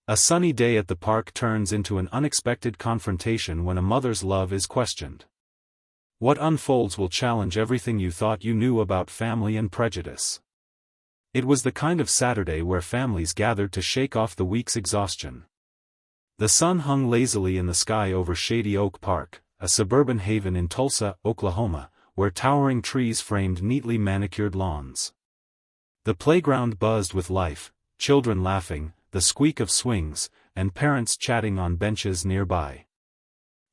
A sunny day at the park turns into an unexpected confrontation when a mother's love is questioned. What unfolds will challenge everything you thought you knew about family and prejudice. It was the kind of Saturday where families gathered to shake off the week's exhaustion. The sun hung lazily in the sky over Shady Oak Park, a suburban haven in Tulsa, Oklahoma, where towering trees framed neatly manicured lawns. The playground buzzed with life, children laughing, the squeak of swings, and parents chatting on benches nearby.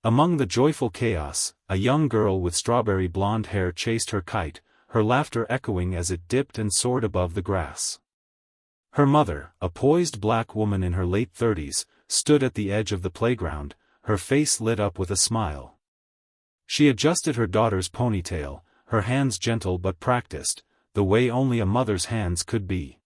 Among the joyful chaos, a young girl with strawberry blonde hair chased her kite, her laughter echoing as it dipped and soared above the grass. Her mother, a poised black woman in her late 30s, stood at the edge of the playground, her face lit up with a smile. She adjusted her daughter's ponytail, her hands gentle but practiced, the way only a mother's hands could be.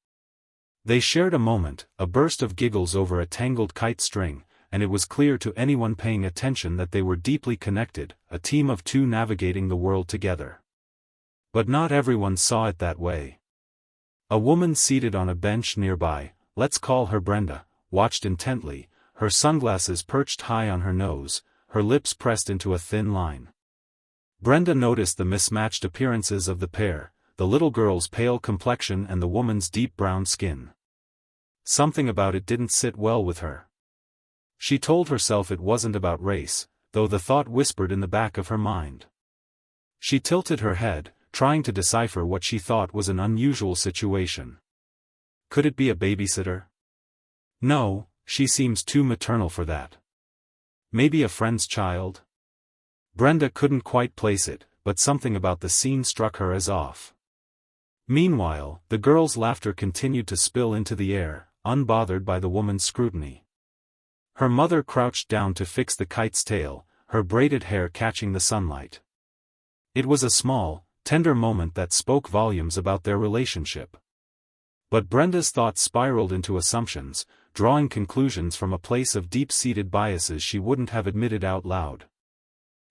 They shared a moment, a burst of giggles over a tangled kite string, and it was clear to anyone paying attention that they were deeply connected, a team of two navigating the world together. But not everyone saw it that way. A woman seated on a bench nearby, let's call her Brenda, watched intently, her sunglasses perched high on her nose, her lips pressed into a thin line. Brenda noticed the mismatched appearances of the pair, the little girl's pale complexion and the woman's deep brown skin. Something about it didn't sit well with her. She told herself it wasn't about race, though the thought whispered in the back of her mind. She tilted her head, trying to decipher what she thought was an unusual situation. Could it be a babysitter? No, she seems too maternal for that. Maybe a friend's child? Brenda couldn't quite place it, but something about the scene struck her as off. Meanwhile, the girl's laughter continued to spill into the air, unbothered by the woman's scrutiny. Her mother crouched down to fix the kite's tail, her braided hair catching the sunlight. It was a small, tender moment that spoke volumes about their relationship. But Brenda's thoughts spiraled into assumptions, drawing conclusions from a place of deep-seated biases she wouldn't have admitted out loud.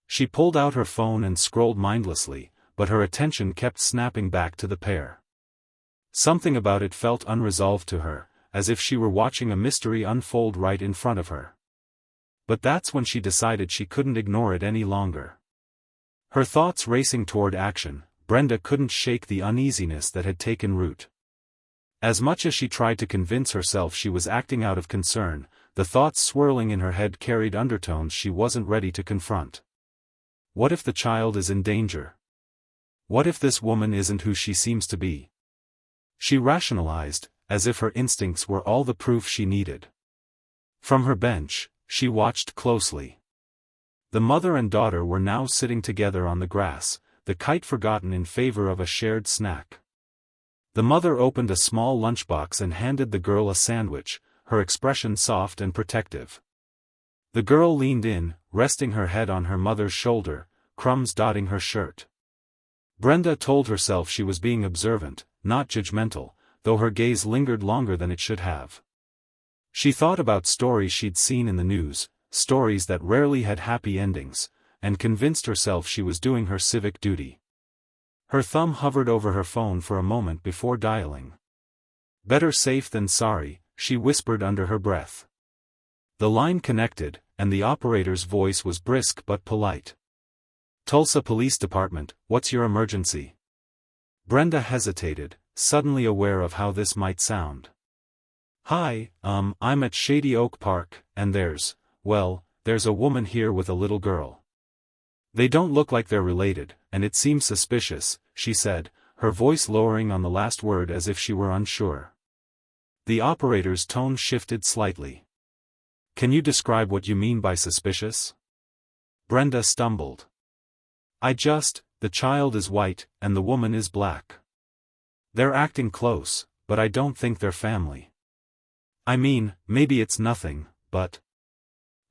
She pulled out her phone and scrolled mindlessly, but her attention kept snapping back to the pair. Something about it felt unresolved to her, as if she were watching a mystery unfold right in front of her. But that's when she decided she couldn't ignore it any longer. Her thoughts racing toward action, Brenda couldn't shake the uneasiness that had taken root. As much as she tried to convince herself she was acting out of concern, the thoughts swirling in her head carried undertones she wasn't ready to confront. What if the child is in danger? What if this woman isn't who she seems to be? She rationalized, as if her instincts were all the proof she needed. From her bench, she watched closely. The mother and daughter were now sitting together on the grass, the kite forgotten in favor of a shared snack. The mother opened a small lunchbox and handed the girl a sandwich, her expression soft and protective. The girl leaned in, resting her head on her mother's shoulder, crumbs dotting her shirt. Brenda told herself she was being observant, not judgmental, though her gaze lingered longer than it should have. She thought about stories she'd seen in the news, stories that rarely had happy endings, and convinced herself she was doing her civic duty. Her thumb hovered over her phone for a moment before dialing. Better safe than sorry, she whispered under her breath. The line connected, and the operator's voice was brisk but polite. Tulsa Police Department, what's your emergency? Brenda hesitated, suddenly aware of how this might sound. Hi, I'm at Shady Oak Park, and there's a woman here with a little girl. They don't look like they're related, and it seems suspicious, she said, her voice lowering on the last word as if she were unsure. The operator's tone shifted slightly. Can you describe what you mean by suspicious? Brenda stumbled. The child is white, and the woman is black. They're acting close, but I don't think they're family. I mean, maybe it's nothing, but...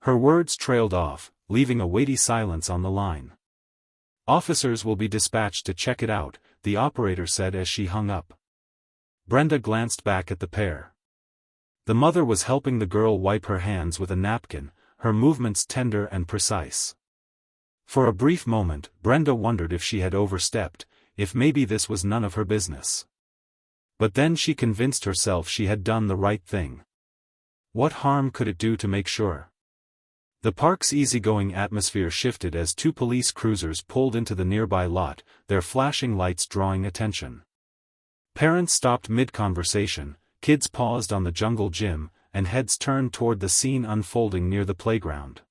Her words trailed off, leaving a weighty silence on the line. Officers will be dispatched to check it out, the operator said as she hung up. Brenda glanced back at the pair. The mother was helping the girl wipe her hands with a napkin, her movements tender and precise. For a brief moment, Brenda wondered if she had overstepped, if maybe this was none of her business. But then she convinced herself she had done the right thing. What harm could it do to make sure? The park's easygoing atmosphere shifted as two police cruisers pulled into the nearby lot, their flashing lights drawing attention. Parents stopped mid-conversation, kids paused on the jungle gym, and heads turned toward the scene unfolding near the playground.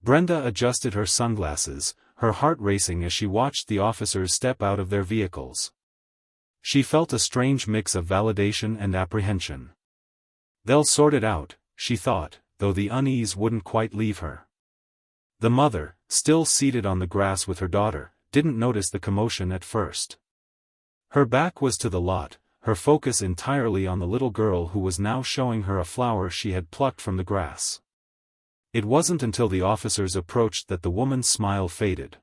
Brenda adjusted her sunglasses, her heart racing as she watched the officers step out of their vehicles. She felt a strange mix of validation and apprehension. They'll sort it out, she thought, though the unease wouldn't quite leave her. The mother, still seated on the grass with her daughter, didn't notice the commotion at first. Her back was to the lot, her focus entirely on the little girl who was now showing her a flower she had plucked from the grass. It wasn't until the officers approached that the woman's smile faded.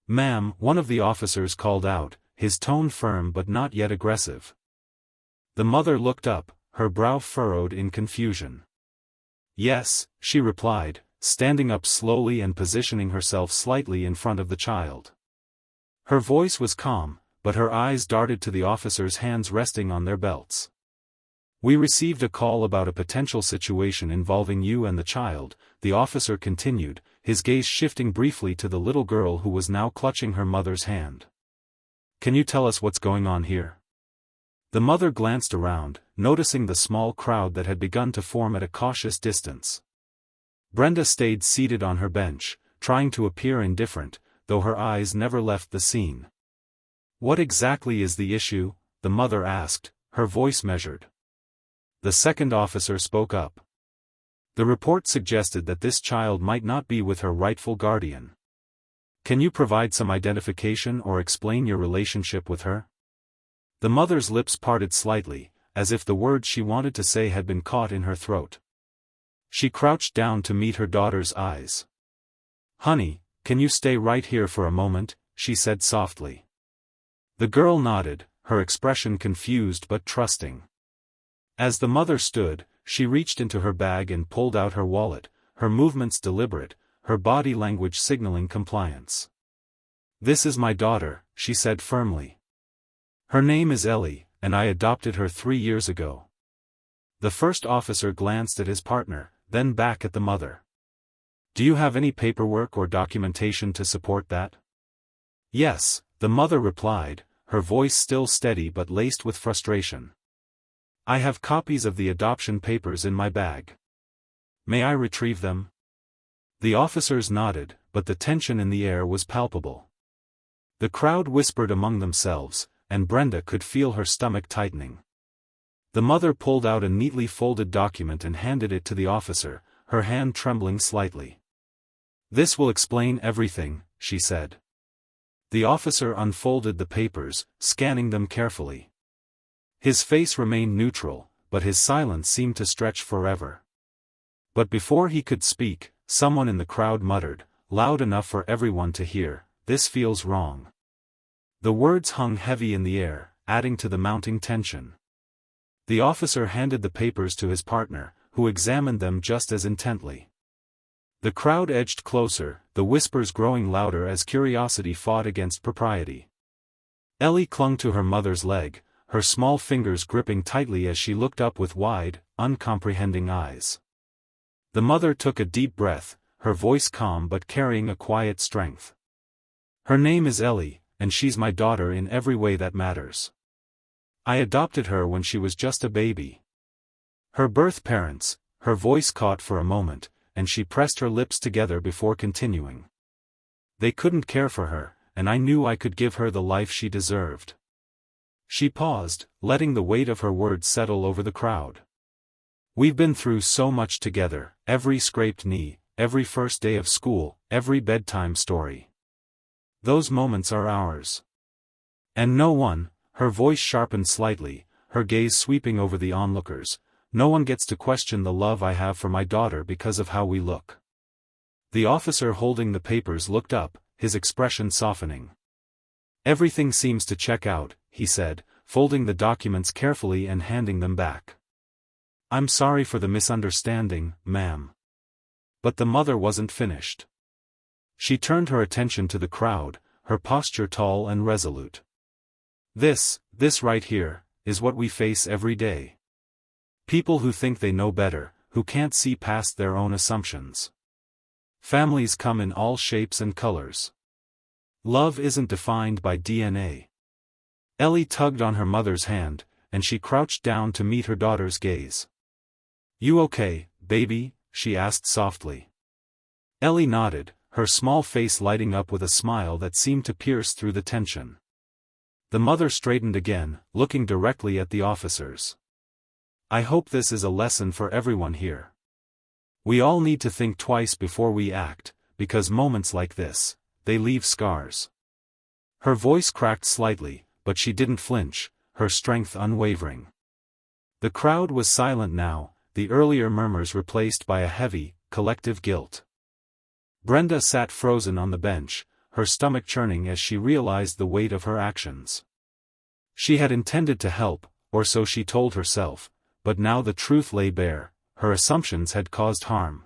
"Ma'am," one of the officers called out, his tone firm but not yet aggressive. The mother looked up, her brow furrowed in confusion. "Yes," she replied, standing up slowly and positioning herself slightly in front of the child. Her voice was calm, but her eyes darted to the officers' hands resting on their belts. "We received a call about a potential situation involving you and the child," the officer continued, his gaze shifting briefly to the little girl who was now clutching her mother's hand. "Can you tell us what's going on here?" The mother glanced around, noticing the small crowd that had begun to form at a cautious distance. Brenda stayed seated on her bench, trying to appear indifferent, though her eyes never left the scene. "What exactly is the issue?" the mother asked, her voice measured. The second officer spoke up. "The report suggested that this child might not be with her rightful guardian. Can you provide some identification or explain your relationship with her?" The mother's lips parted slightly, as if the words she wanted to say had been caught in her throat. She crouched down to meet her daughter's eyes. "Honey, can you stay right here for a moment?" she said softly. The girl nodded, her expression confused but trusting. As the mother stood, she reached into her bag and pulled out her wallet, her movements deliberate, her body language signaling compliance. "This is my daughter," she said firmly. "Her name is Ellie, and I adopted her 3 years ago." The first officer glanced at his partner, then back at the mother. "Do you have any paperwork or documentation to support that?" "Yes," the mother replied, her voice still steady but laced with frustration. "I have copies of the adoption papers in my bag. May I retrieve them?" The officers nodded, but the tension in the air was palpable. The crowd whispered among themselves, and Brenda could feel her stomach tightening. The mother pulled out a neatly folded document and handed it to the officer, her hand trembling slightly. "This will explain everything," she said. The officer unfolded the papers, scanning them carefully. His face remained neutral, but his silence seemed to stretch forever. But before he could speak, someone in the crowd muttered, loud enough for everyone to hear, "This feels wrong." The words hung heavy in the air, adding to the mounting tension. The officer handed the papers to his partner, who examined them just as intently. The crowd edged closer, the whispers growing louder as curiosity fought against propriety. Ellie clung to her mother's leg, her small fingers gripping tightly as she looked up with wide, uncomprehending eyes. The mother took a deep breath, her voice calm but carrying a quiet strength. "Her name is Ellie, and she's my daughter in every way that matters. I adopted her when she was just a baby. Her birth parents," her voice caught for a moment, and she pressed her lips together before continuing. "They couldn't care for her, and I knew I could give her the life she deserved." She paused, letting the weight of her words settle over the crowd. "We've been through so much together, every scraped knee, every first day of school, every bedtime story. Those moments are ours. And no one," her voice sharpened slightly, her gaze sweeping over the onlookers, "no one gets to question the love I have for my daughter because of how we look." The officer holding the papers looked up, his expression softening. "Everything seems to check out," he said, folding the documents carefully and handing them back. "I'm sorry for the misunderstanding, ma'am." But the mother wasn't finished. She turned her attention to the crowd, her posture tall and resolute. This right here, is what we face every day. People who think they know better, who can't see past their own assumptions. Families come in all shapes and colors. Love isn't defined by DNA. Ellie tugged on her mother's hand, and she crouched down to meet her daughter's gaze. "You okay, baby?" she asked softly. Ellie nodded, her small face lighting up with a smile that seemed to pierce through the tension. The mother straightened again, looking directly at the officers. "I hope this is a lesson for everyone here. We all need to think twice before we act, because moments like this, they leave scars." Her voice cracked slightly, but she didn't flinch, her strength unwavering. The crowd was silent now, the earlier murmurs replaced by a heavy, collective guilt. Brenda sat frozen on the bench, her stomach churning as she realized the weight of her actions. She had intended to help, or so she told herself, but now the truth lay bare, her assumptions had caused harm.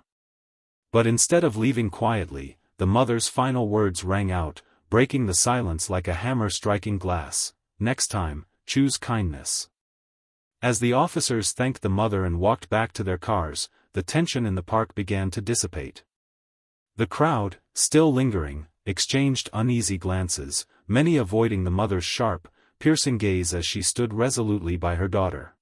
But instead of leaving quietly, the mother's final words rang out, breaking the silence like a hammer striking glass. "Next time, choose kindness." As the officers thanked the mother and walked back to their cars, the tension in the park began to dissipate. The crowd, still lingering, exchanged uneasy glances, many avoiding the mother's sharp, piercing gaze as she stood resolutely by her daughter.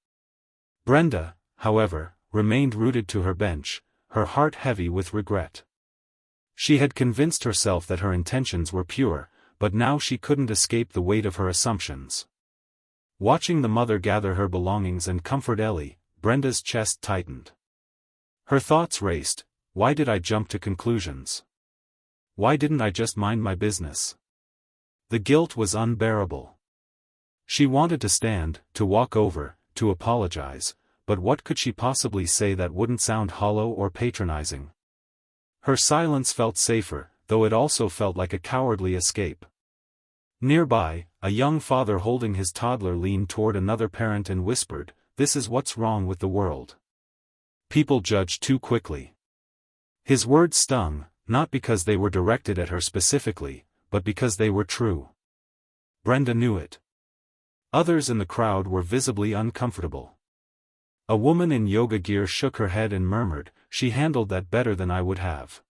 Brenda, however, remained rooted to her bench, her heart heavy with regret. She had convinced herself that her intentions were pure, but now she couldn't escape the weight of her assumptions. Watching the mother gather her belongings and comfort Ellie, Brenda's chest tightened. Her thoughts raced. Why did I jump to conclusions? Why didn't I just mind my business? The guilt was unbearable. She wanted to stand, to walk over, to apologize, but what could she possibly say that wouldn't sound hollow or patronizing? Her silence felt safer, though it also felt like a cowardly escape. Nearby, a young father holding his toddler leaned toward another parent and whispered, "This is what's wrong with the world. People judge too quickly." His words stung, not because they were directed at her specifically, but because they were true. Brenda knew it. Others in the crowd were visibly uncomfortable. A woman in yoga gear shook her head and murmured, "She handled that better than I would have."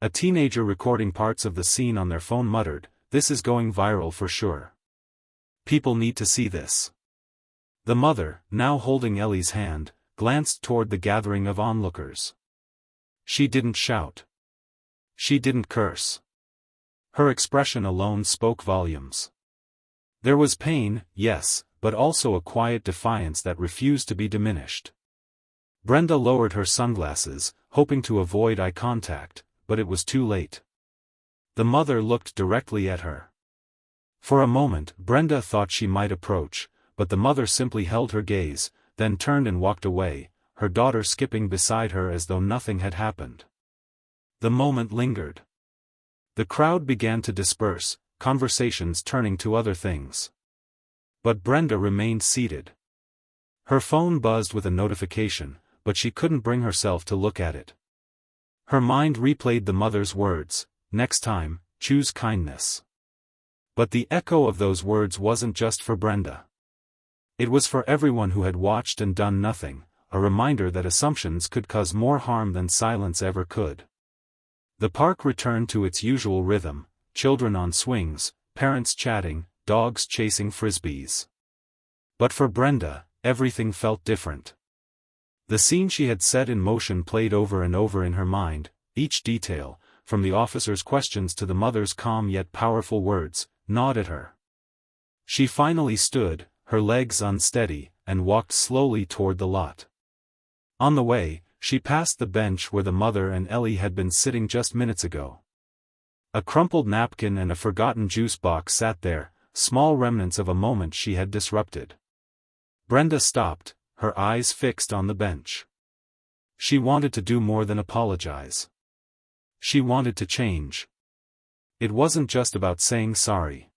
A teenager recording parts of the scene on their phone muttered, "This is going viral for sure. People need to see this." The mother, now holding Ellie's hand, glanced toward the gathering of onlookers. She didn't shout. She didn't curse. Her expression alone spoke volumes. There was pain, yes, but also a quiet defiance that refused to be diminished. Brenda lowered her sunglasses, hoping to avoid eye contact, but it was too late. The mother looked directly at her. For a moment, Brenda thought she might approach, but the mother simply held her gaze, then turned and walked away, her daughter skipping beside her as though nothing had happened. The moment lingered. The crowd began to disperse, conversations turning to other things. But Brenda remained seated. Her phone buzzed with a notification, but she couldn't bring herself to look at it. Her mind replayed the mother's words, "Next time, choose kindness." But the echo of those words wasn't just for Brenda. It was for everyone who had watched and done nothing, a reminder that assumptions could cause more harm than silence ever could. The park returned to its usual rhythm, children on swings, parents chatting, dogs chasing frisbees. But for Brenda, everything felt different. The scene she had set in motion played over and over in her mind, each detail, from the officer's questions to the mother's calm yet powerful words, gnawed at her. She finally stood, her legs unsteady, and walked slowly toward the lot. On the way, she passed the bench where the mother and Ellie had been sitting just minutes ago. A crumpled napkin and a forgotten juice box sat there, small remnants of a moment she had disrupted. Brenda stopped, her eyes fixed on the bench. She wanted to do more than apologize. She wanted to change. It wasn't just about saying sorry.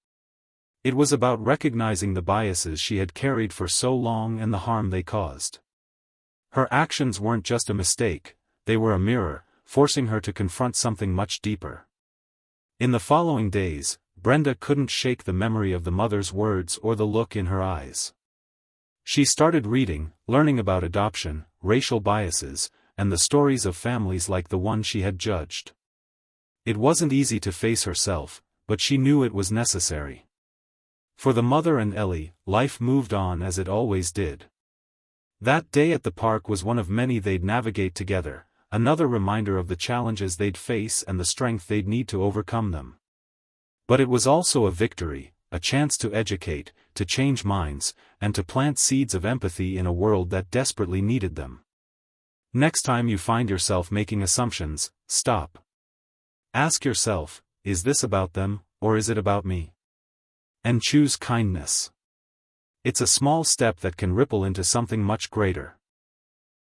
It was about recognizing the biases she had carried for so long and the harm they caused. Her actions weren't just a mistake, they were a mirror, forcing her to confront something much deeper. In the following days, Brenda couldn't shake the memory of the mother's words or the look in her eyes. She started reading, learning about adoption, racial biases, and the stories of families like the one she had judged. It wasn't easy to face herself, but she knew it was necessary. For the mother and Ellie, life moved on as it always did. That day at the park was one of many they'd navigate together, another reminder of the challenges they'd face and the strength they'd need to overcome them. But it was also a victory, a chance to educate, to change minds, and to plant seeds of empathy in a world that desperately needed them. Next time you find yourself making assumptions, stop. Ask yourself, is this about them, or is it about me? And choose kindness. It's a small step that can ripple into something much greater.